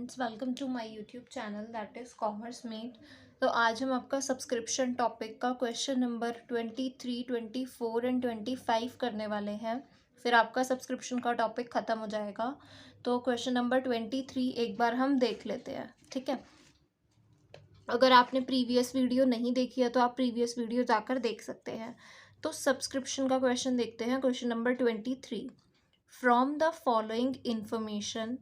Friends, welcome to my YouTube channel that is commerce mate. तो आज हम आपका सब्सक्रिप्शन टॉपिक का क्वेश्चन नंबर 23, 24 एंड 25 करने वाले हैं। फिर आपका सब्सक्रिप्शन का टॉपिक ख़त्म हो जाएगा। तो क्वेश्चन नंबर 23 एक बार हम देख लेते हैं, ठीक है। अगर आपने प्रीवियस वीडियो नहीं देखी है तो आप प्रीवियस वीडियो जाकर देख सकते हैं। तो सब्सक्रिप्शन का क्वेश्चन देखते हैं। Question number 23, from the following information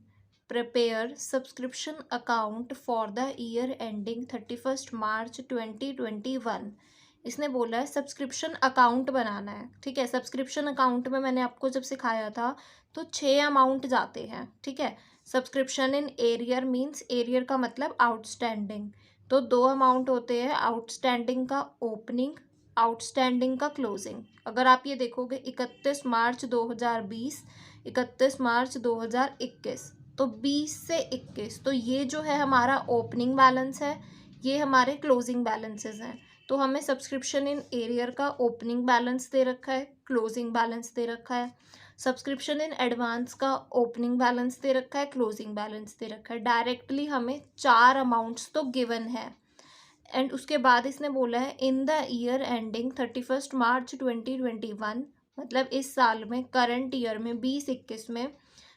prepare subscription account for the year ending 31 March 2021। इसने बोला है सब्सक्रिप्शन अकाउंट बनाना है, ठीक है। सब्सक्रिप्शन अकाउंट में मैंने आपको जब सिखाया था तो 6 अमाउंट जाते हैं, ठीक है। Subscription in arrear means, arrear का मतलब आउटस्टैंडिंग। तो 2 अमाउंट होते हैं, आउटस्टैंडिंग का ओपनिंग, आउटस्टैंडिंग का क्लोजिंग। अगर आप ये देखोगे 31 मार्च 2020, 31 मार्च 2021, तो 20 से 21, तो ये जो है हमारा ओपनिंग बैलेंस है, ये हमारे क्लोजिंग बैलेंसेस हैं। तो हमें सब्सक्रिप्शन इन एरियर का ओपनिंग बैलेंस दे रखा है, क्लोजिंग बैलेंस दे रखा है। सब्सक्रिप्शन इन एडवांस का ओपनिंग बैलेंस दे रखा है, क्लोजिंग बैलेंस दे रखा है। डायरेक्टली हमें 4 अमाउंट्स तो गिवन है। एंड उसके बाद इसने बोला है in the year ending 31 March 2021, मतलब इस साल में, करंट ईयर में 2021 में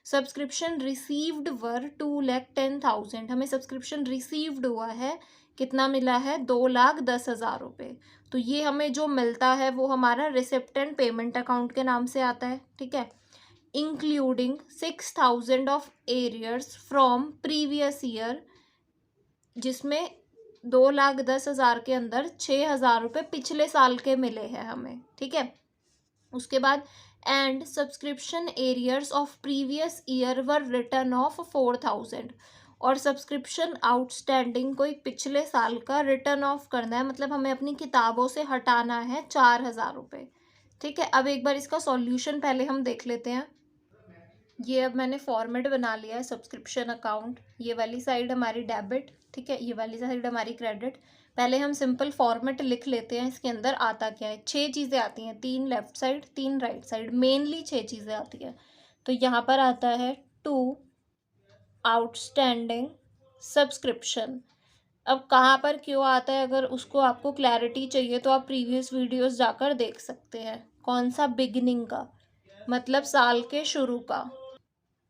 सब्सक्रिप्शन रिसीव्ड वर 2,10,000। हमें सब्सक्रिप्शन रिसीव्ड हुआ है, कितना मिला है? 2,10,000 रुपये। तो ये हमें जो मिलता है वो हमारा रिसिप्ट एंड पेमेंट अकाउंट के नाम से आता है, ठीक है। Including 6,000 of arrears from previous year, जिसमें 2,10,000 के अंदर 6,000 रुपये पिछले साल के मिले हैं हमें, ठीक है। उसके बाद and subscription arrears of previous year were return of 4,000, और सब्सक्रिप्शन आउटस्टैंडिंग कोई पिछले साल का रिटर्न ऑफ करना है, मतलब हमें अपनी किताबों से हटाना है 4,000 रुपये, ठीक है। अब एक बार इसका सॉल्यूशन पहले हम देख लेते हैं। ये अब मैंने फॉर्मेट बना लिया है सब्सक्रिप्शन अकाउंट। ये वाली साइड हमारी डेबिट, ठीक है, ये वाली साइड हमारी क्रेडिट। पहले हम सिंपल फॉर्मेट लिख लेते हैं, इसके अंदर आता क्या है। 6 चीज़ें आती हैं, 3 left side, 3 right side, mainly 6 चीज़ें आती हैं। तो यहाँ पर आता है 2 आउटस्टैंडिंग सब्सक्रिप्शन। अब कहाँ पर क्यों आता है, अगर उसको आपको क्लैरिटी चाहिए तो आप प्रीवियस वीडियोस जाकर देख सकते हैं। कौन सा? बिगिनिंग का, मतलब साल के शुरू का।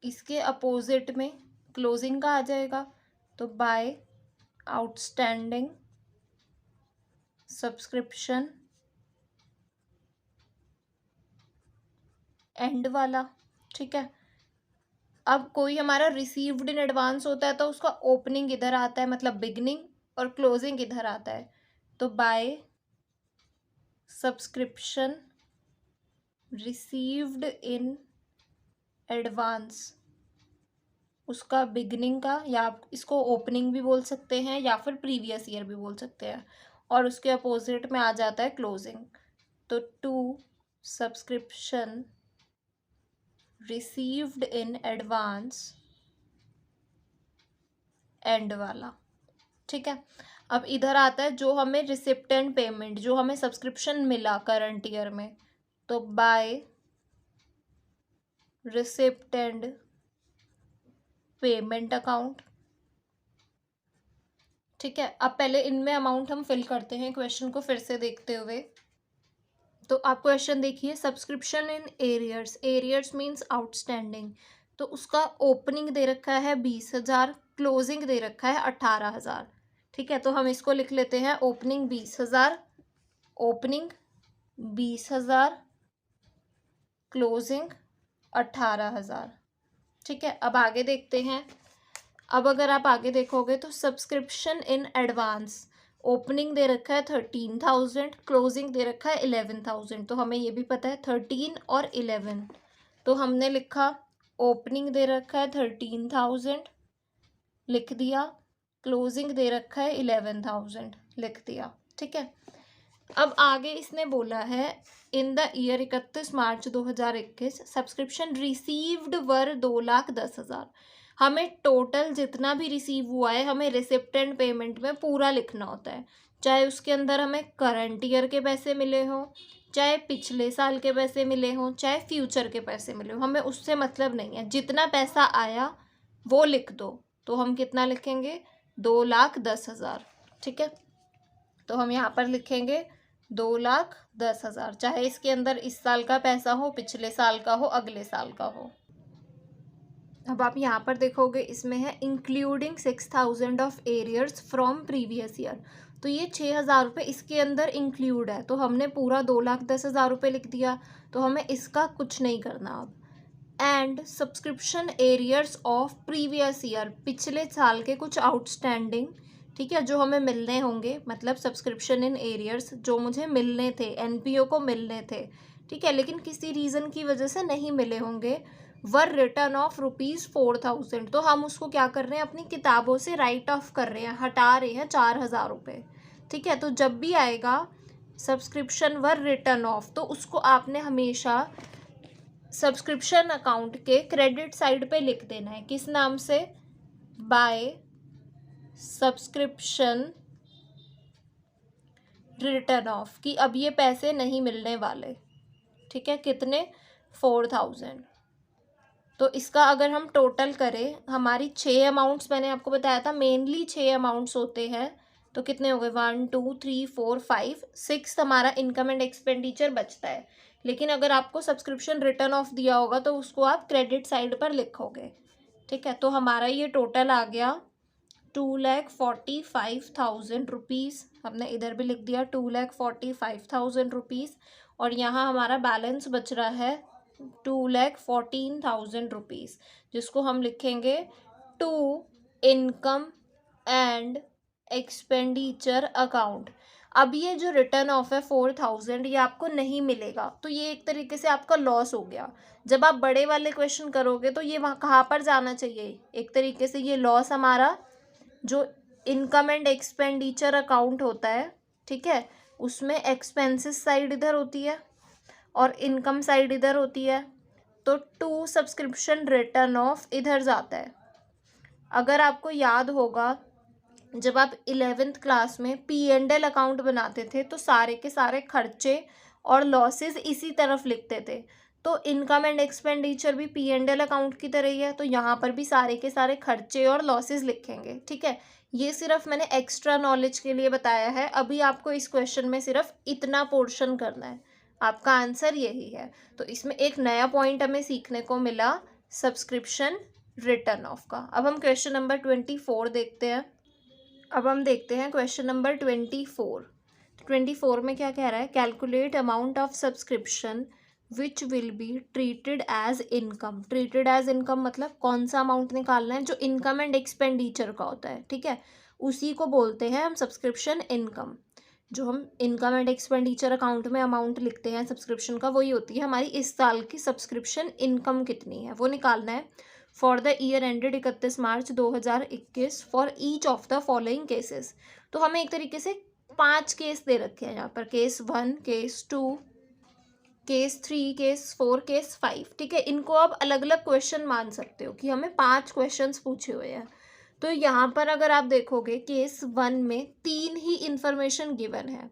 इसके अपोजिट में क्लोजिंग का आ जाएगा, तो बाय आउटस्टैंडिंग सब्सक्रिप्शन एंड वाला, ठीक है। अब कोई हमारा रिसीव्ड इन एडवांस होता है तो उसका ओपनिंग इधर आता है, मतलब बिगनिंग, और क्लोजिंग इधर आता है, तो by subscription received in advance, उसका बिगनिंग का, या आप इसको ओपनिंग भी बोल सकते हैं या फिर प्रीवियस ईयर भी बोल सकते हैं, और उसके अपोजिट में आ जाता है क्लोजिंग। तो 2 subscription received in advance end वाला, ठीक है। अब इधर आता है जो हमें रिसिप्ट एंड पेमेंट, जो हमें सब्सक्रिप्शन मिला करंट ईयर में, तो by receipt and payment account, ठीक है। अब पहले इनमें अमाउंट हम फिल करते हैं क्वेश्चन को फिर से देखते हुए। तो आप क्वेश्चन देखिए, subscription in arrears, arrears means outstanding, तो उसका ओपनिंग दे रखा है 20,000, क्लोजिंग दे रखा है 18,000, ठीक है। तो हम इसको लिख लेते हैं, ओपनिंग 20,000, ओपनिंग 20,000, क्लोजिंग 18,000, ठीक है। अब आगे देखते हैं। अब अगर आप आगे देखोगे तो सब्सक्रिप्शन इन एडवांस, ओपनिंग दे रखा है 13,000, क्लोजिंग दे रखा है 11,000, तो हमें ये भी पता है 13 और 11, तो हमने लिखा ओपनिंग दे रखा है 13,000, लिख दिया, क्लोजिंग दे रखा है 11,000, लिख दिया, ठीक है। अब आगे इसने बोला है in the year 31 March 2021 subscription received were 2,10,000। हमें टोटल जितना भी रिसीव हुआ है हमें रिसिप्ट एंड पेमेंट में पूरा लिखना होता है, चाहे उसके अंदर हमें करंट ईयर के पैसे मिले हों, चाहे पिछले साल के पैसे मिले हों, चाहे फ्यूचर के पैसे मिले हों, हमें उससे मतलब नहीं है, जितना पैसा आया वो लिख दो। तो हम कितना लिखेंगे 2,10,000। ठीक है, तो हम यहाँ पर लिखेंगे 2,10,000, चाहे इसके अंदर इस साल का पैसा हो, पिछले साल का हो, अगले साल का हो। अब आप यहाँ पर देखोगे इसमें है including 6,000 of arrears from previous year, तो ये 6,000 रुपये इसके अंदर इंक्लूड है, तो हमने पूरा 2,10,000 रुपये लिख दिया, तो हमें इसका कुछ नहीं करना अब। And subscription arrears of previous year, पिछले साल के कुछ आउटस्टैंडिंग, ठीक है, जो हमें मिलने होंगे, मतलब सब्सक्रिप्शन इन एरियर्स जो मुझे मिलने थे, एनपीओ को मिलने थे, ठीक है, लेकिन किसी रीज़न की वजह से नहीं मिले होंगे, वर रिटर्न ऑफ ₹4,000, तो हम उसको क्या कर रहे हैं, अपनी किताबों से राइट ऑफ कर रहे हैं, हटा रहे हैं 4,000 रुपये। ठीक है, तो जब भी आएगा सब्सक्रिप्शन वर रिटर्न ऑफ, तो उसको आपने हमेशा सब्सक्रिप्शन अकाउंट के क्रेडिट साइड पे लिख देना है, किस नाम से, बाय सब्सक्रिप्शन रिटर्न ऑफ, कि अब ये पैसे नहीं मिलने वाले। ठीक है, कितने, 4,000। तो इसका अगर हम टोटल करें, हमारी 6 अमाउंट्स मैंने आपको बताया था, मेनली 6 अमाउंट्स होते हैं, तो कितने हो गए, 1 2 3 4 5 6 हमारा इनकम एंड एक्सपेंडिचर बचता है। लेकिन अगर आपको सब्सक्रिप्शन रिटर्न ऑफ दिया होगा तो उसको आप क्रेडिट साइड पर लिखोगे। ठीक है, तो हमारा ये टोटल आ गया 2,45,000 रुपीज़, हमने इधर भी लिख दिया 2,45,000 रुपीज़, और यहाँ हमारा बैलेंस बच रहा है 2,14,000 रुपीज़, जिसको हम लिखेंगे to income and expenditure account. अब ये जो रिटर्न ऑफ है 4,000, ये आपको नहीं मिलेगा, तो ये एक तरीके से आपका लॉस हो गया। जब आप बड़े वाले क्वेश्चन करोगे तो ये वहाँ कहाँ पर जाना चाहिए, एक तरीके से ये लॉस हमारा जो इनकम एंड एक्सपेंडिचर अकाउंट होता है, ठीक है, उसमें एक्सपेंसेस साइड इधर होती है और इनकम साइड इधर होती है, तो टू सब्सक्रिप्शन रिटर्न ऑफ इधर जाता है। अगर आपको याद होगा, जब आप 11th क्लास में P&L अकाउंट बनाते थे तो सारे के सारे खर्चे और लॉसेस इसी तरफ लिखते थे, तो इनकम एंड एक्सपेंडिचर भी P&L अकाउंट की तरह ही है, तो यहाँ पर भी सारे के सारे खर्चे और लॉसेस लिखेंगे। ठीक है, ये सिर्फ मैंने एक्स्ट्रा नॉलेज के लिए बताया है, अभी आपको इस क्वेश्चन में सिर्फ इतना पोर्शन करना है, आपका आंसर यही है। तो इसमें एक नया पॉइंट हमें सीखने को मिला, सब्सक्रिप्शन रिटर्न ऑफ का। अब हम क्वेश्चन नंबर 24 देखते हैं। अब हम देखते हैं क्वेश्चन नंबर 24 में क्या कह रहा है, calculate amount of subscription which will be treated as income. Treated as income मतलब कौन सा अमाउंट निकालना है, जो इनकम एंड एक्सपेंडिचर का होता है। ठीक है, उसी को बोलते हैं हम सब्सक्रिप्शन इनकम। जो हम इनकम एंड एक्सपेंडिचर अकाउंट में अमाउंट लिखते हैं सब्सक्रिप्शन का, वही होती है हमारी इस साल की सब्सक्रिप्शन इनकम कितनी है, वो निकालना है। For the year ended 31 March 2021 for each of the following cases. तो हमें एक तरीके से 5 केस दे रखे हैं यहाँ पर, case 1, case 2, case 3, case 4, case 5। ठीक है, इनको आप अलग अलग क्वेश्चन मान सकते हो कि हमें 5 क्वेश्चंस पूछे हुए हैं। तो यहाँ पर अगर आप देखोगे केस 1 में 3 ही इंफॉर्मेशन गिवन है।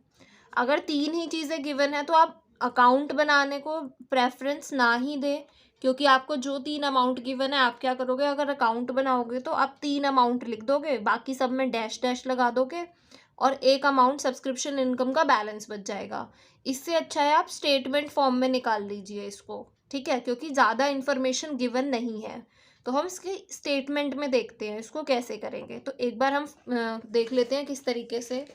अगर 3 ही चीज़ें गिवन है तो आप अकाउंट बनाने को प्रेफरेंस ना ही दें, क्योंकि आपको जो 3 अमाउंट गिवन है आप क्या करोगे, अगर अकाउंट बनाओगे तो आप 3 अमाउंट लिख दोगे, बाकी सब में डैश डैश लगा दोगे और एक अमाउंट सब्सक्रिप्शन इनकम का बैलेंस बच जाएगा। इससे अच्छा है आप स्टेटमेंट फॉर्म में निकाल लीजिए इसको। ठीक है, क्योंकि ज़्यादा इन्फॉर्मेशन गिवन नहीं है, तो हम इसके स्टेटमेंट में देखते हैं इसको कैसे करेंगे। तो एक बार हम देख लेते हैं किस तरीके से।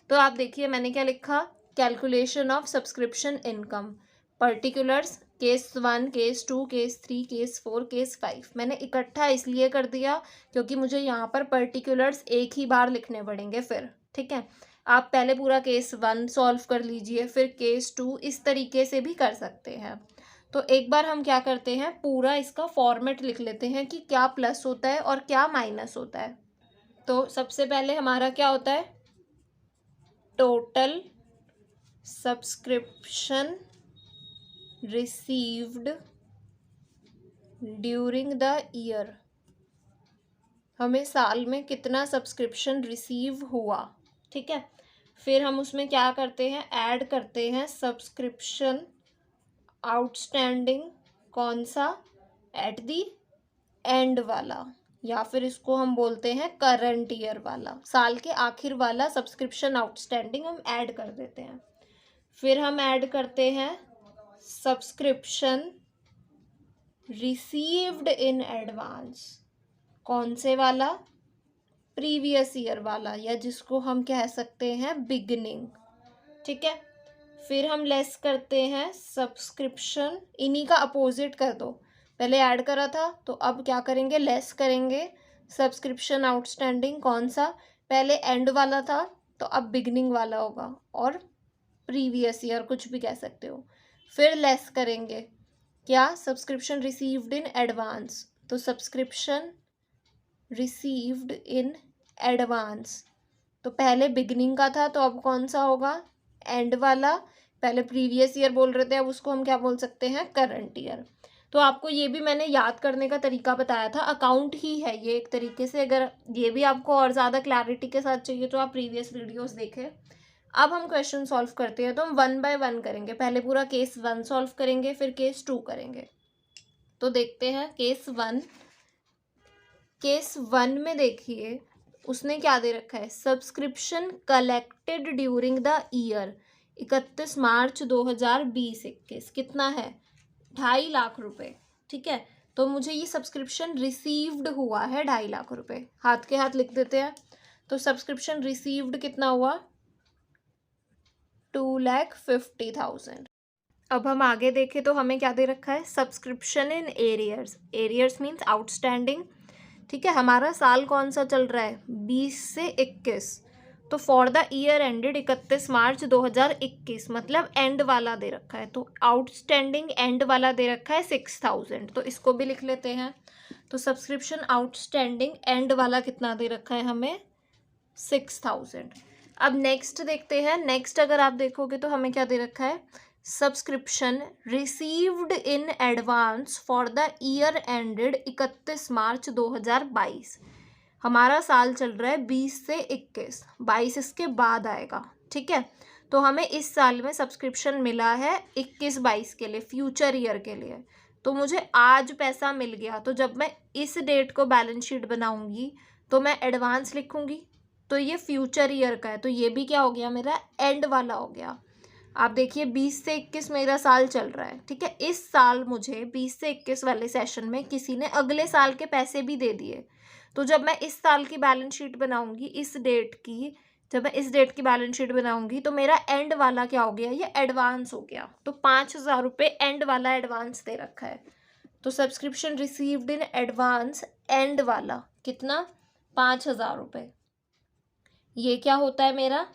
तो आप देखिए मैंने क्या लिखा, calculation of subscription income, particulars case 1, case 2, case 3, case 4, case 5। मैंने इकट्ठा इसलिए कर दिया क्योंकि मुझे यहाँ पर पर्टिकुलर्स एक ही बार लिखने पड़ेंगे फिर। ठीक है, आप पहले पूरा केस 1 सॉल्व कर लीजिए, फिर केस 2, इस तरीके से भी कर सकते हैं। तो एक बार हम क्या करते हैं, पूरा इसका फॉर्मेट लिख लेते हैं कि क्या प्लस होता है और क्या माइनस होता है। तो सबसे पहले हमारा क्या होता है, total subscription received during the year, हमें साल में कितना सब्सक्रिप्शन रिसीव हुआ। ठीक है, फिर हम उसमें क्या करते हैं, ऐड करते हैं सब्सक्रिप्शन आउटस्टैंडिंग, कौन सा, एट दी एंड वाला। या फिर इसको हम बोलते हैं करंट ईयर वाला, साल के आखिर वाला सब्सक्रिप्शन आउटस्टैंडिंग हम ऐड कर देते हैं। फिर हम ऐड करते हैं सब्सक्रिप्शन रिसीव्ड इन एडवांस। कौन से वाला? प्रीवियस ईयर वाला, या जिसको हम कह सकते हैं बिगिनिंग। ठीक है, फिर हम लेस करते हैं सब्सक्रिप्शन, इन्हीं का अपोजिट कर दो, पहले ऐड करा था तो अब क्या करेंगे, लेस करेंगे सब्सक्रिप्शन आउटस्टैंडिंग। कौन सा? पहले एंड वाला था तो अब बिगनिंग वाला होगा, और प्रीवियस ईयर कुछ भी कह सकते हो। फिर लेस करेंगे क्या? सब्सक्रिप्शन रिसीव्ड इन एडवांस, तो सब्सक्रिप्शन रिसीव्ड इन एडवांस, तो पहले बिगनिंग का था तो अब कौन सा होगा? एंड वाला। पहले प्रीवियस ईयर बोल रहे थे, अब उसको हम क्या बोल सकते हैं? Current year. तो आपको ये भी मैंने याद करने का तरीका बताया था, अकाउंट ही है ये एक तरीके से। अगर ये भी आपको और ज़्यादा क्लैरिटी के साथ चाहिए तो आप प्रीवियस वीडियोस देखें। अब हम क्वेश्चन सॉल्व करते हैं, तो हम 1 बाय 1 करेंगे। पहले पूरा केस 1 सॉल्व करेंगे, फिर केस 2 करेंगे। तो देखते हैं केस 1। केस 1 में देखिए उसने क्या दे रखा है, subscription collected during the year 31 मार्च 2020-21 कितना है? 2.5 लाख रुपए। ठीक है, तो मुझे ये सब्सक्रिप्शन रिसीव्ड हुआ है 2.5 लाख रुपए, हाथ के हाथ लिख देते हैं। तो सब्सक्रिप्शन रिसीव्ड कितना हुआ? 2,50,000। अब हम आगे देखें तो हमें क्या दे रखा है, subscription in arrears. Arrears means outstanding. ठीक है, हमारा साल कौन सा चल रहा है? 20 से 21, तो for the year ended 31 March 2021, मतलब एंड वाला दे रखा है, तो आउटस्टैंडिंग एंड वाला दे रखा है 6,000, तो इसको भी लिख लेते हैं। तो सब्सक्रिप्शन आउटस्टैंडिंग एंड वाला कितना दे रखा है हमें? 6,000। अब नेक्स्ट देखते हैं। नेक्स्ट अगर आप देखोगे तो हमें क्या दे रखा है, subscription received in advance for the year ended 31 March 2022। हमारा साल चल रहा है 20 से 21, 22 इसके बाद आएगा। ठीक है, तो हमें इस साल में सब्सक्रिप्शन मिला है 21-22 के लिए, फ्यूचर ईयर के लिए। तो मुझे आज पैसा मिल गया, तो जब मैं इस डेट को बैलेंस शीट बनाऊंगी तो मैं एडवांस लिखूंगी, तो ये फ्यूचर ईयर का है, तो ये भी क्या हो गया, मेरा एंड वाला हो गया। आप देखिए 20 से 21 मेरा साल चल रहा है। ठीक है, इस साल मुझे 20 से 21 वाले सेशन में किसी ने अगले साल के पैसे भी दे दिए, तो जब मैं इस साल की बैलेंस शीट बनाऊंगी, इस डेट की, जब मैं इस डेट की बैलेंस शीट बनाऊंगी तो मेरा एंड वाला क्या हो गया, ये एडवांस हो गया। तो 5,000 रुपये एंड वाला एडवांस दे रखा है। तो subscription received in advance end वाला कितना? 5,000 रुपये। ये क्या होता है मेरा?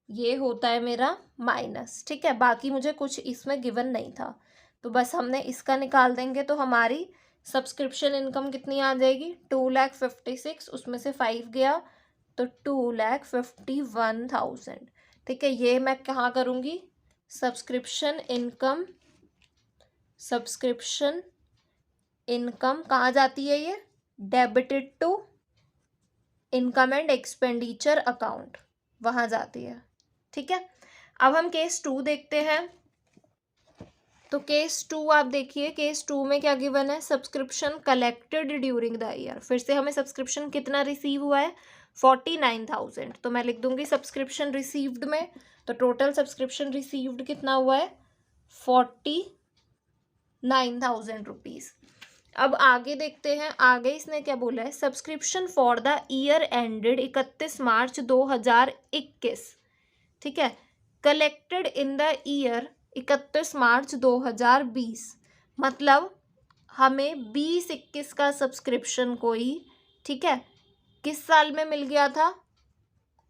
ये होता है मेरा माइनस। ठीक है, बाकी मुझे कुछ इसमें गिवन नहीं था, तो बस हमने इसका निकाल देंगे, तो हमारी सब्सक्रिप्शन इनकम कितनी आ जाएगी? 2,56,000, उसमें से 5 गया तो 2,51,000। ठीक है, ये मैं कहाँ करूँगी? सब्सक्रिप्शन इनकम कहाँ जाती है? ये debited to income and expenditure account, वहाँ जाती है। ठीक है, अब हम केस 2 देखते हैं। तो केस 2 आप देखिए, केस 2 में क्या गिवन है, subscription collected during the year. फिर से हमें सब्सक्रिप्शन कितना रिसीव हुआ है? 49,000। तो मैं लिख दूंगी सब्सक्रिप्शन रिसीव्ड में, तो टोटल सब्सक्रिप्शन रिसीव्ड कितना हुआ है? 49,000 रुपीज़। अब आगे देखते हैं, आगे इसने क्या बोला है, subscription for the year ended 31 March 2021। ठीक है, collected in the year 31 March 2020, मतलब हमें 20-21 का सब्सक्रिप्शन कोई, ठीक है, किस साल में मिल गया था?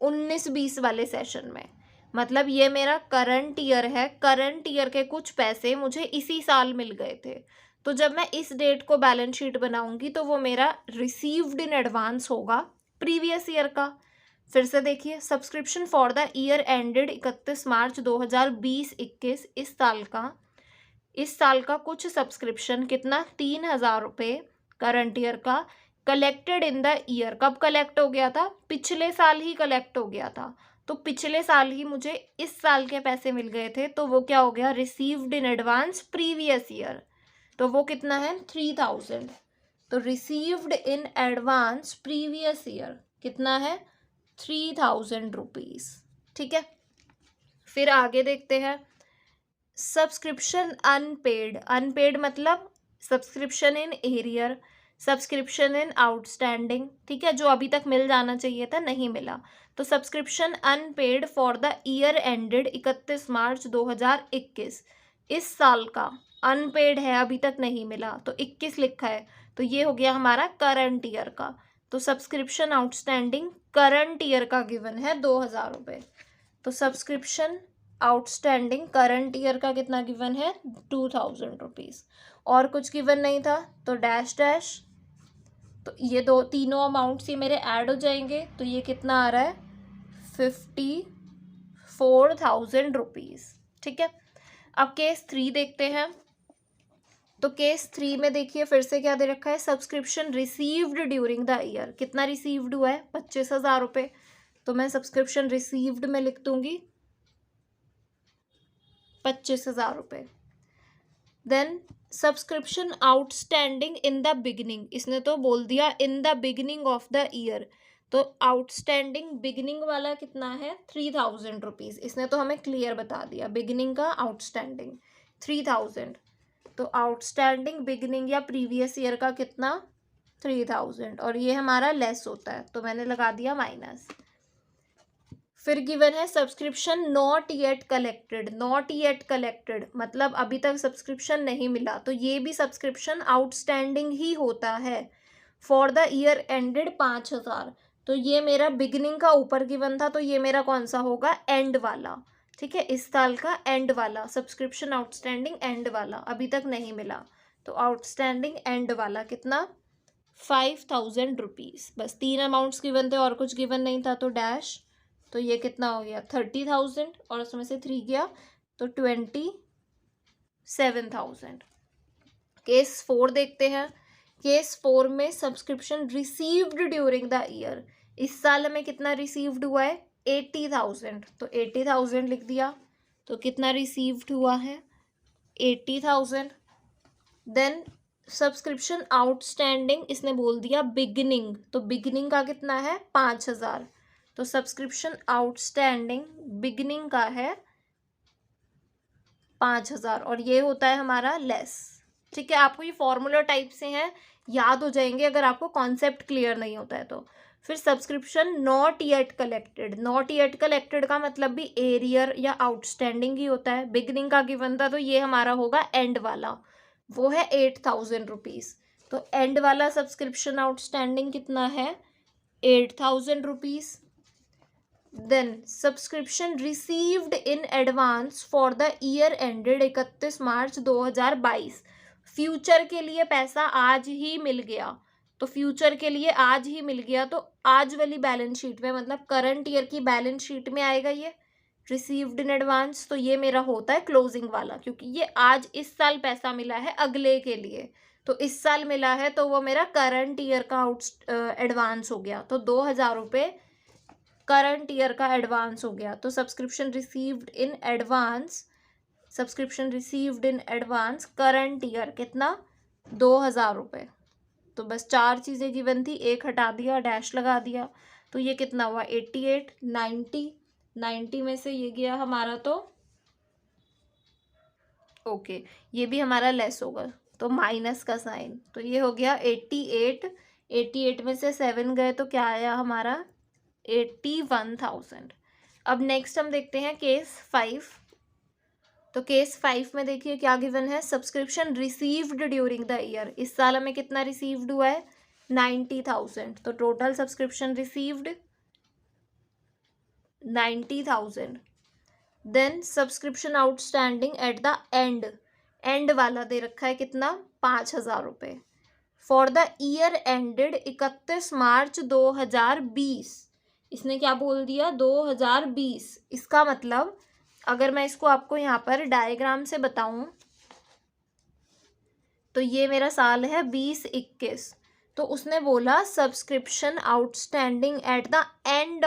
19-20 वाले सेशन में। मतलब ये मेरा करंट ईयर है, करंट ईयर के कुछ पैसे मुझे इसी साल मिल गए थे, तो जब मैं इस डेट को बैलेंस शीट बनाऊंगी तो वो मेरा रिसीव्ड इन एडवांस होगा प्रीवियस ईयर का। फिर से देखिए, subscription for the year ended 31 मार्च 2020-21, इस साल का कुछ सब्सक्रिप्शन कितना? 3,000 रुपये करंट ईयर का, कलेक्टेड इन द ईयर। कब कलेक्ट हो गया था? पिछले साल ही कलेक्ट हो गया था, तो पिछले साल ही मुझे इस साल के पैसे मिल गए थे, तो वो क्या हो गया? Received in advance previous year. तो वो कितना है? 3,000। तो received in advance previous year कितना है 3000 रुपीज। ठीक है, फिर आगे देखते हैं सब्सक्रिप्शन अनपेड। अनपेड मतलब subscription in arrear, subscription in outstanding. ठीक है, जो अभी तक मिल जाना चाहिए था नहीं मिला। तो subscription unpaid for the year ended 31 March 2021, इस साल का अनपेड है, अभी तक नहीं मिला, तो 21 लिखा है, तो ये हो गया हमारा करंट ईयर का। तो सब्सक्रिप्शन आउटस्टैंडिंग करंट ईयर का गिवन है 2000 रुपये। तो सब्सक्रिप्शन आउटस्टैंडिंग करंट ईयर का कितना गिवन है 2000 रुपीज। और कुछ गिवन नहीं था तो डैश डैश, तो ये दो तीनों अमाउंट्स ये मेरे ऐड हो जाएंगे, तो ये कितना आ रहा है 54,000 रुपीज। ठीक है, अब केस 3 देखते हैं। तो केस 3 में देखिए फिर से क्या दे रखा है, subscription received during the year. कितना रिसीव्ड हुआ है 25,000 रुपये, तो मैं सब्सक्रिप्शन रिसीव्ड में लिख दूंगी 25,000 रुपये। Then subscription outstanding in the beginning, इसने तो बोल दिया in the beginning of the year, तो आउटस्टैंडिंग बिगिनिंग वाला कितना है 3000 रुपीज। इसने तो हमें क्लियर बता दिया बिगिनिंग का आउटस्टैंडिंग 3000, तो आउटस्टैंडिंग बिगिनिंग या प्रीवियस ईयर का कितना 3000, और ये हमारा लेस होता है तो मैंने लगा दिया माइनस। फिर गिवन है subscription not yet collected. Not yet collected मतलब अभी तक सब्सक्रिप्शन नहीं मिला, तो ये भी सब्सक्रिप्शन आउटस्टैंडिंग ही होता है फॉर द ईयर एंडेड 5000। तो ये मेरा बिगिनिंग का ऊपर गिवन था, तो ये मेरा कौन सा होगा एंड वाला। ठीक है, इस साल का एंड वाला सब्सक्रिप्शन आउटस्टैंडिंग एंड वाला, अभी तक नहीं मिला, तो आउटस्टैंडिंग एंड वाला कितना 5000 रुपीज। बस तीन अमाउंट्स गिवन थे और कुछ गिवन नहीं था, तो डैश, तो ये कितना हो गया 30,000 और उसमें से 3 गया तो 27,000। केस 4 देखते हैं। केस 4 में subscription received during the year, इस साल हमें कितना रिसीव्ड हुआ है 80,000, तो 80,000 लिख दिया, तो कितना रिसीव्ड हुआ है 80,000। देन सब्सक्रिप्शन आउटस्टैंडिंग इसने बोल दिया बिगिनिंग, तो बिगिनिंग का कितना है 5,000, तो सब्सक्रिप्शन आउटस्टैंडिंग बिगिनिंग का है 5,000 और ये होता है हमारा लेस। ठीक है, आपको ये फॉर्मूला टाइप से हैं, याद हो जाएंगे अगर आपको कॉन्सेप्ट क्लियर नहीं होता है तो। फिर subscription not yet collected. Not yet collected का मतलब भी एरियर या आउटस्टैंडिंग ही होता है। बिगिनिंग का गिवन था तो ये हमारा होगा एंड वाला, वो है 8,000 रुपीज। तो एंड वाला सब्सक्रिप्शन आउटस्टैंडिंग कितना है 8,000 rupees. Then subscription received in advance for the year ended 31 March 2022। Future के लिए पैसा आज ही मिल गया, तो फ्यूचर के लिए आज ही मिल गया, तो आज वाली बैलेंस शीट में मतलब करंट ईयर की बैलेंस शीट में आएगा ये रिसीव्ड इन एडवांस। तो ये मेरा होता है क्लोजिंग वाला, क्योंकि ये आज इस साल पैसा मिला है अगले के लिए, तो इस साल मिला है तो वो मेरा करंट ईयर का एडवांस हो गया, तो 2,000 रुपये करंट ईयर का एडवांस हो गया। तो subscription received in advance, subscription received in advance current year कितना 2,000 रुपये। तो बस 4 चीज़ें गिवन थी, एक हटा दिया, डैश लगा दिया, तो ये कितना हुआ 88, 90 में से ये गया हमारा, तो ओके ये भी हमारा लेस होगा, तो माइनस का साइन, तो ये हो गया 88 में से 7 गए तो क्या आया हमारा 81,000। अब नेक्स्ट हम देखते हैं केस 5। तो केस 5 में देखिए क्या गिवन है, subscription received during the year, इस साल हमें कितना रिसीव्ड हुआ है 90,000, तो total subscription received 90,000। Then subscription outstanding at the end, end वाला दे रखा है कितना 5,000 रुपये for the year ended 31 March 2020। इसने क्या बोल दिया 2020, इसका मतलब अगर मैं इसको आपको यहाँ पर डायग्राम से बताऊं तो ये मेरा साल है 2021, तो उसने बोला subscription outstanding at the end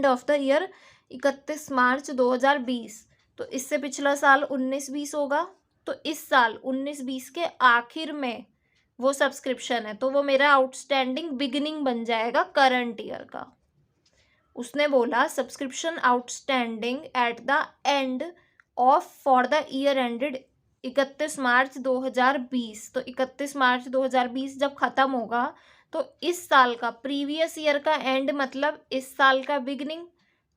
of the year 31 March 2020, तो इससे पिछला साल 19-20 होगा, तो इस साल 19-20 के आखिर में वो सब्सक्रिप्शन है, तो वो मेरा आउटस्टैंडिंग बिगिनिंग बन जाएगा करंट ईयर का। उसने बोला subscription outstanding at the end of for the year ended 31 March 2020। तो 31 मार्च 2020 जब ख़त्म होगा तो इस साल का, प्रीवियस ईयर का एंड मतलब इस साल का बिगनिंग,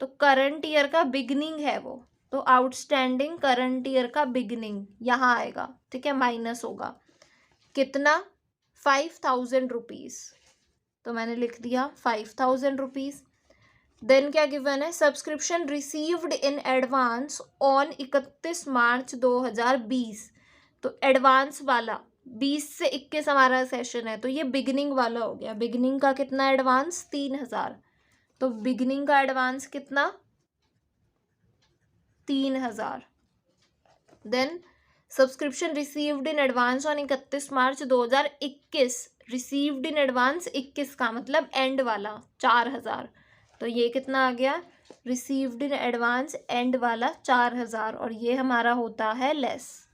तो करंट ईयर का बिगनिंग है वो, तो आउटस्टैंडिंग करंट ईयर का बिगनिंग यहाँ आएगा, ठीक है, माइनस होगा कितना, 5000 रुपीज़। तो मैंने लिख दिया 5000 रुपीज़। देन क्या गिवन है, subscription received in advance on 31 March 2020। तो एडवांस वाला 20 से 21 हमारा सेशन है, तो ये बिगिनिंग वाला हो गया। बिगिनिंग का कितना एडवांस, 3000। तो बिगिनिंग का एडवांस कितना, 3000। Then subscription received in advance on 31 March 2021। Received in advance 21 का मतलब एंड वाला 4000। तो ये कितना आ गया, रिसीव्ड इन एडवांस एंड वाला 4000, और ये हमारा होता है लेस।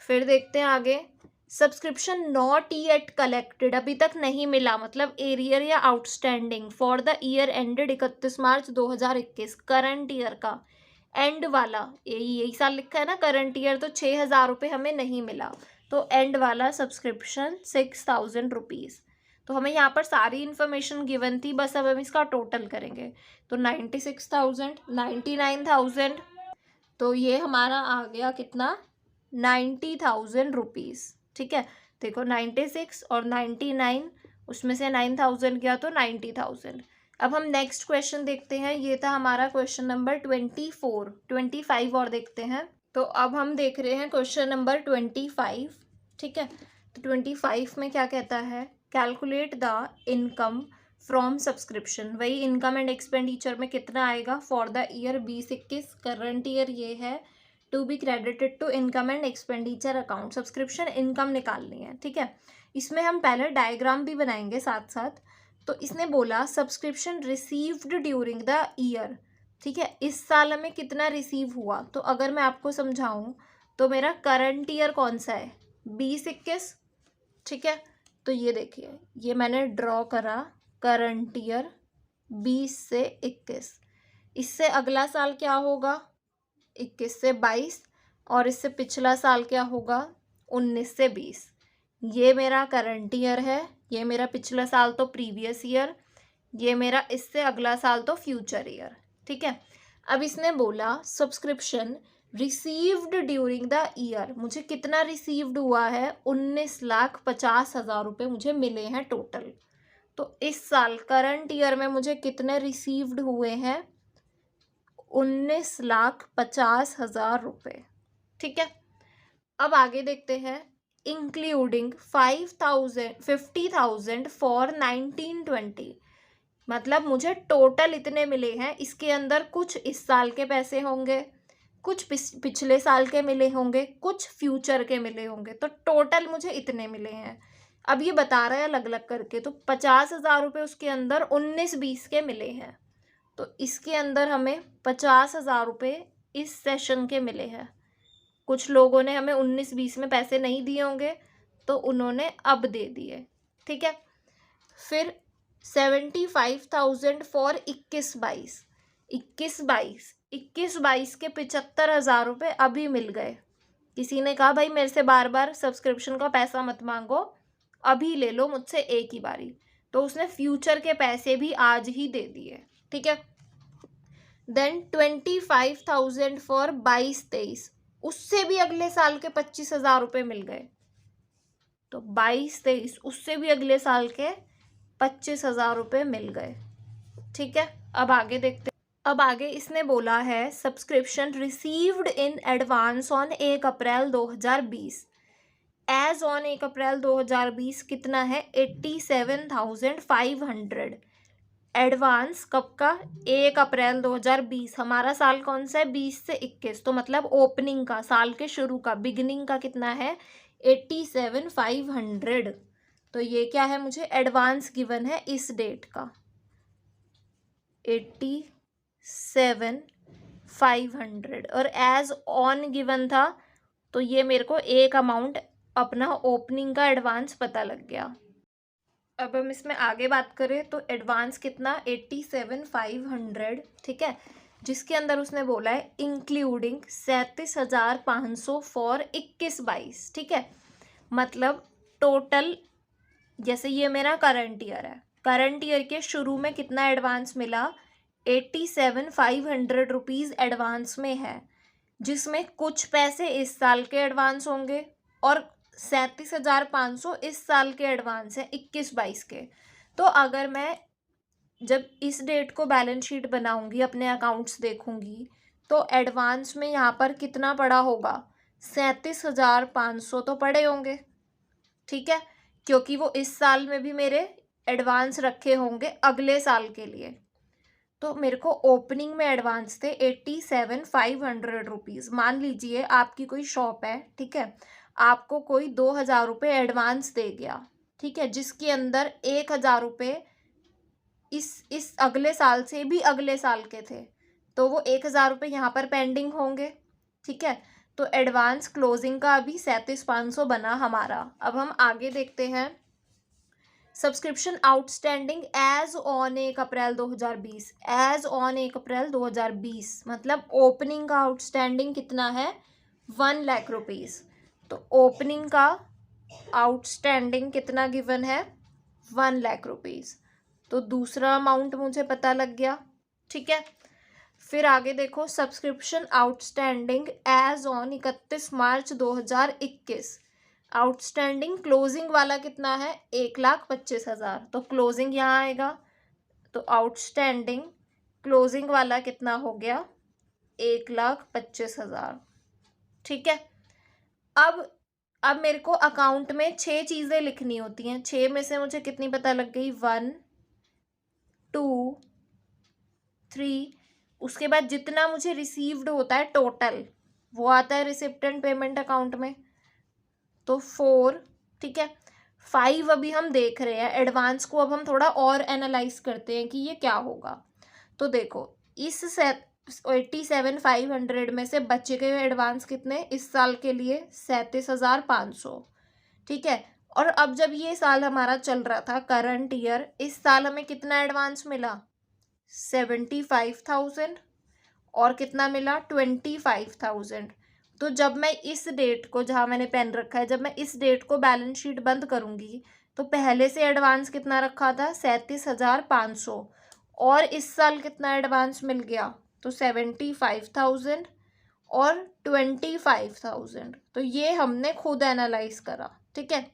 फिर देखते हैं आगे, सब्सक्रिप्शन नॉट येट कलेक्टेड, अभी तक नहीं मिला, मतलब एरियर या outstanding for the year ended 31 March 2021, current year का एंड वाला, यही साल लिखा है ना करंट ईयर, तो 6000 रुपये हमें नहीं मिला, तो एंड वाला सब्सक्रिप्शन 6000 रुपीज़। तो हमें यहाँ पर सारी इन्फॉर्मेशन गिवन थी, बस अब हम इसका टोटल करेंगे। तो 96,000, 99,000, तो ये हमारा आ गया कितना, 90,000 रुपीज़, ठीक है। देखो 96 और 99, उसमें से 9000 गया तो 90,000। अब हम नेक्स्ट क्वेश्चन देखते हैं, ये था हमारा क्वेश्चन नंबर 24, 25 और देखते हैं। तो अब हम देख रहे हैं क्वेश्चन नंबर 25, ठीक है। तो 25 में क्या कहता है, calculate the income from subscription, वही इनकम एंड एक्सपेंडिचर में कितना आएगा for the year 2021, current year ये है, to be credited to income and expenditure account. Subscription income निकालनी है, ठीक है। इसमें हम पहले डायग्राम भी बनाएंगे साथ साथ। तो इसने बोला subscription received during the year, ठीक है, इस साल हमें कितना रिसीव हुआ। तो अगर मैं आपको समझाऊं तो मेरा करंट ईयर कौन सा है, 2021, ठीक है। तो ये देखिए, ये मैंने ड्रॉ करा करंट ईयर 20 से 21। इससे अगला साल क्या होगा, 21 से 22, और इससे पिछला साल क्या होगा, 19 से 20। ये मेरा करंट ईयर है, ये मेरा पिछला साल तो प्रीवियस ईयर, ये मेरा इससे अगला साल तो फ्यूचर ईयर, ठीक है। अब इसने बोला subscription received during the year, मुझे कितना रिसीव्ड हुआ है, 19,50,000 रुपये मुझे मिले हैं टोटल। तो इस साल करंट ईयर में मुझे कितने रिसीव्ड हुए हैं, 19,50,000 रुपये, ठीक है। अब आगे देखते हैं, इंक्लूडिंग 50,000 फॉर 1920, मतलब मुझे टोटल इतने मिले हैं, इसके अंदर कुछ इस साल के पैसे होंगे, कुछ पिछले साल के मिले होंगे, कुछ फ्यूचर के मिले होंगे, तो टोटल मुझे इतने मिले हैं। अब ये बता रहा है अलग अलग करके, तो 50,000 रुपये उसके अंदर 19-20 के मिले हैं, तो इसके अंदर हमें 50,000 रुपये इस सेशन के मिले हैं। कुछ लोगों ने हमें 19-20 में पैसे नहीं दिए होंगे, तो उन्होंने अब दे दिए, ठीक है। फिर 75,000 फॉर 21-22, 21-22 के 75,000 रुपये अभी मिल गए। किसी ने कहा भाई मेरे से बार बार सब्सक्रिप्शन का पैसा मत मांगो, अभी ले लो मुझसे एक ही बारी, तो उसने फ्यूचर के पैसे भी आज ही दे दिए, ठीक है। देन 25,000 फॉर 22-23, उससे भी अगले साल के 25,000 रुपये मिल गए, तो 22-23 उससे भी अगले साल के 25,000 रुपये मिल गए, ठीक है। अब आगे देखते, अब आगे इसने बोला है subscription received in advance on 1 April 2020, as on 1 April 2020 कितना है, 87,500। एडवांस कब का, 1 अप्रैल 2020, हमारा साल कौन सा है, 20 से 21, तो मतलब ओपनिंग का, साल के शुरू का, बिगिनिंग का कितना है, 87,500। तो ये क्या है, मुझे एडवांस गिवन है इस डेट का, 87,500, और एज ऑन गिवन था, तो ये मेरे को एक अमाउंट अपना ओपनिंग का एडवांस पता लग गया। अब हम इसमें आगे बात करें तो एडवांस कितना 87,500, ठीक है, जिसके अंदर उसने बोला है इंक्लूडिंग 37,500 फॉर 21-22, ठीक है। मतलब टोटल, जैसे ये मेरा करंट ईयर है, करंट ईयर के शुरू में कितना एडवांस मिला 87,500 रुपीज़ एडवांस में है, जिसमें कुछ पैसे इस साल के एडवांस होंगे और 37,500 इस साल के एडवांस है 21-22 के। तो अगर मैं जब इस डेट को बैलेंस शीट बनाऊंगी, अपने अकाउंट्स देखूंगी, तो एडवांस में यहाँ पर कितना पड़ा होगा 37,500 तो पड़े होंगे, ठीक है, क्योंकि वो इस साल में भी मेरे एडवांस रखे होंगे अगले साल के लिए। तो मेरे को ओपनिंग में एडवांस थे 87,500 रुपीज़। मान लीजिए आपकी कोई शॉप है, ठीक है, आपको कोई 2,000 रुपये एडवांस दे गया, ठीक है, जिसके अंदर 1,000 रुपये इस अगले साल से भी अगले साल के थे, तो वो 1,000 रुपये यहाँ पर पेंडिंग होंगे, ठीक है। तो एडवांस क्लोजिंग का अभी 37,500 बना हमारा। अब हम आगे देखते हैं subscription outstanding as on 1 April 2020, as on 1 April 2020 मतलब ओपनिंग का आउटस्टैंडिंग कितना है 1 लाख रुपीज़। तो ओपनिंग का आउटस्टैंडिंग कितना गिवन है 1 लाख रुपीज़। तो दूसरा अमाउंट मुझे पता लग गया, ठीक है। फिर आगे देखो subscription outstanding as on 31 March 2021, outstanding closing वाला कितना है 1,25,000, तो क्लोजिंग यहाँ आएगा, तो आउटस्टैंडिंग क्लोजिंग वाला कितना हो गया 1,25,000, ठीक है। अब मेरे को अकाउंट में 6 चीज़ें लिखनी होती हैं, 6 में से मुझे कितनी पता लग गई 1 2 3, उसके बाद जितना मुझे रिसीव्ड होता है टोटल वो आता है रिसिप्ट एंड पेमेंट अकाउंट में, तो 4, ठीक है। 5 अभी हम देख रहे हैं एडवांस को, अब हम थोड़ा और एनालाइज करते हैं कि ये क्या होगा। तो देखो इस 87,500 में से बचे गए एडवांस कितने इस साल के लिए 37,500, ठीक है। और अब जब ये साल हमारा चल रहा था करंट ईयर, इस साल हमें कितना एडवांस मिला 75,000 और कितना मिला 25,000। तो जब मैं इस डेट को, जहाँ मैंने पेन रखा है, जब मैं इस डेट को बैलेंस शीट बंद करूँगी तो पहले से एडवांस कितना रखा था 37,500 और इस साल कितना एडवांस मिल गया तो 75,000 और 25,000। तो ये हमने खुद एनालाइज करा, ठीक है।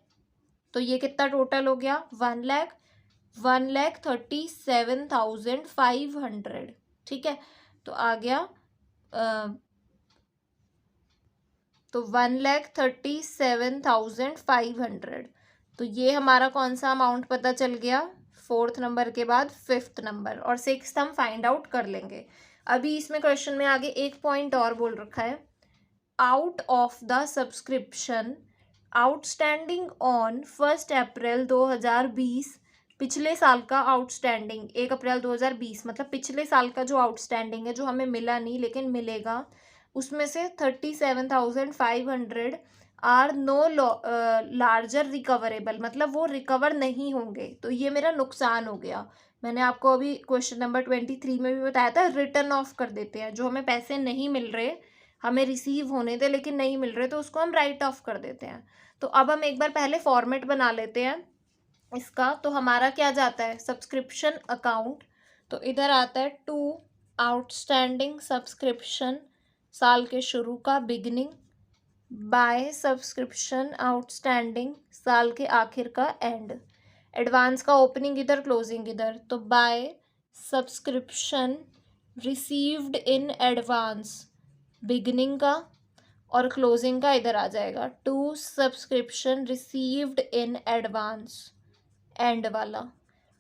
तो ये कितना टोटल हो गया 1,37,500, ठीक है। तो आ गया तो 1,37,500। तो ये हमारा कौन सा अमाउंट पता चल गया 4th नंबर के बाद 5th नंबर, और 6th हम फाइंड आउट कर लेंगे। अभी इसमें क्वेश्चन में आगे एक पॉइंट और बोल रखा है, out of the subscription outstanding on 1 April 2020, पिछले साल का आउटस्टैंडिंग 1 अप्रैल 2020 मतलब पिछले साल का जो आउटस्टैंडिंग है, जो हमें मिला नहीं लेकिन मिलेगा, उसमें से 37,500 आर नो लार्जर रिकवरेबल, मतलब वो रिकवर नहीं होंगे, तो ये मेरा नुकसान हो गया। मैंने आपको अभी क्वेश्चन नंबर 23 में भी बताया था रिटर्न ऑफ कर देते हैं, जो हमें पैसे नहीं मिल रहे, हमें रिसीव होने थे लेकिन नहीं मिल रहे, तो उसको हम राइट ऑफ कर देते हैं। तो अब हम एक बार पहले फॉर्मेट बना लेते हैं इसका। तो हमारा क्या जाता है सब्सक्रिप्शन अकाउंट, तो इधर आता है टू आउटस्टैंडिंग सब्सक्रिप्शन साल के शुरू का बिगिनिंग, बाय सब्सक्रिप्शन आउटस्टैंडिंग साल के आखिर का एंड, एडवांस का ओपनिंग इधर क्लोजिंग इधर, तो by subscription received in advance beginning का, और क्लोजिंग का इधर आ जाएगा to subscription received in advance end वाला।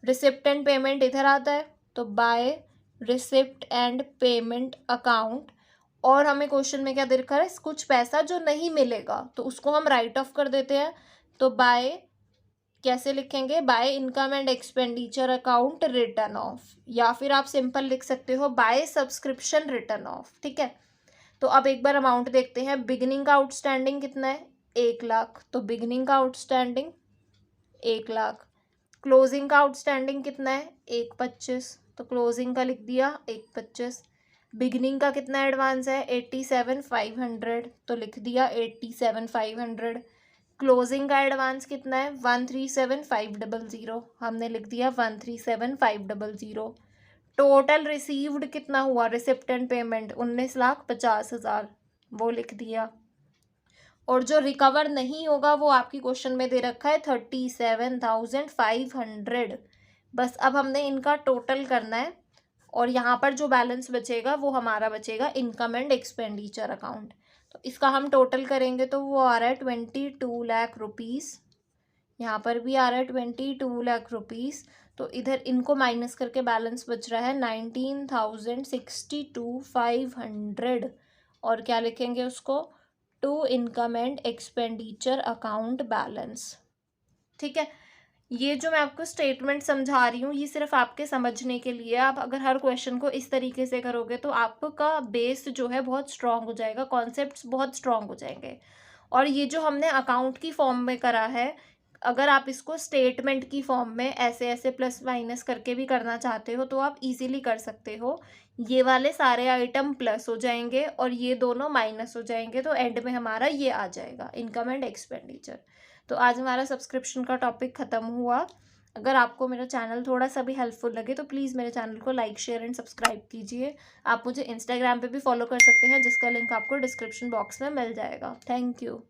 रिसिप्ट एंड पेमेंट इधर आता है, तो by receipt and payment account, और हमें क्वेश्चन में क्या दे रखा है कुछ पैसा जो नहीं मिलेगा, तो उसको हम राइट ऑफ कर देते हैं। तो बाय कैसे लिखेंगे, by income and expenditure account written off, या फिर आप सिंपल लिख सकते हो बाय सब्सक्रिप्शन रिटर्न ऑफ, ठीक है। तो अब एक बार अमाउंट देखते हैं, बिगिनिंग का आउटस्टैंडिंग कितना है 1,00,000, तो बिगनिंग का आउटस्टैंडिंग 1,00,000। क्लोजिंग का आउटस्टैंडिंग कितना है 1,25, तो क्लोजिंग का लिख दिया 1,25। बिगनिंग का कितना एडवांस है 87,500, तो लिख दिया 87,500। क्लोजिंग का एडवांस कितना है 137,500, हमने लिख दिया 137,500। टोटल रिसीव्ड कितना हुआ रिसिप्टेंट पेमेंट 19,50,000, वो लिख दिया। और जो रिकवर नहीं होगा वो आपकी क्वेश्चन में दे रखा है 37,500। बस अब हमने इनका टोटल करना है और यहाँ पर जो बैलेंस बचेगा वो हमारा बचेगा इनकम एंड एक्सपेंडिचर अकाउंट। तो इसका हम टोटल करेंगे तो वो आ रहा है 22 लाख रुपीज़, यहाँ पर भी आ रहा है 22 लाख रुपीज़। तो इधर इनको माइनस करके बैलेंस बच रहा है 19,62,500। और क्या लिखेंगे उसको to income and expenditure account balance. ठीक है, ये जो मैं आपको स्टेटमेंट समझा रही हूँ ये सिर्फ आपके समझने के लिए। आप अगर हर क्वेश्चन को इस तरीके से करोगे तो आपका बेस जो है बहुत स्ट्रांग हो जाएगा, कॉन्सेप्ट्स बहुत स्ट्रांग हो जाएंगे। और ये जो हमने अकाउंट की फॉर्म में करा है, अगर आप इसको स्टेटमेंट की फॉर्म में ऐसे ऐसे प्लस माइनस करके भी करना चाहते हो तो आप इजीली कर सकते हो। ये वाले सारे आइटम प्लस हो जाएंगे और ये दोनों माइनस हो जाएंगे, तो एंड में हमारा ये आ जाएगा इनकम एंड एक्सपेंडिचर। तो आज हमारा सब्सक्रिप्शन का टॉपिक ख़त्म हुआ। अगर आपको मेरा चैनल थोड़ा सा भी हेल्पफुल लगे तो प्लीज़ मेरे चैनल को लाइक शेयर एंड सब्सक्राइब कीजिए। आप मुझे इंस्टाग्राम पे भी फॉलो कर सकते हैं जिसका लिंक आपको डिस्क्रिप्शन बॉक्स में मिल जाएगा। Thank you.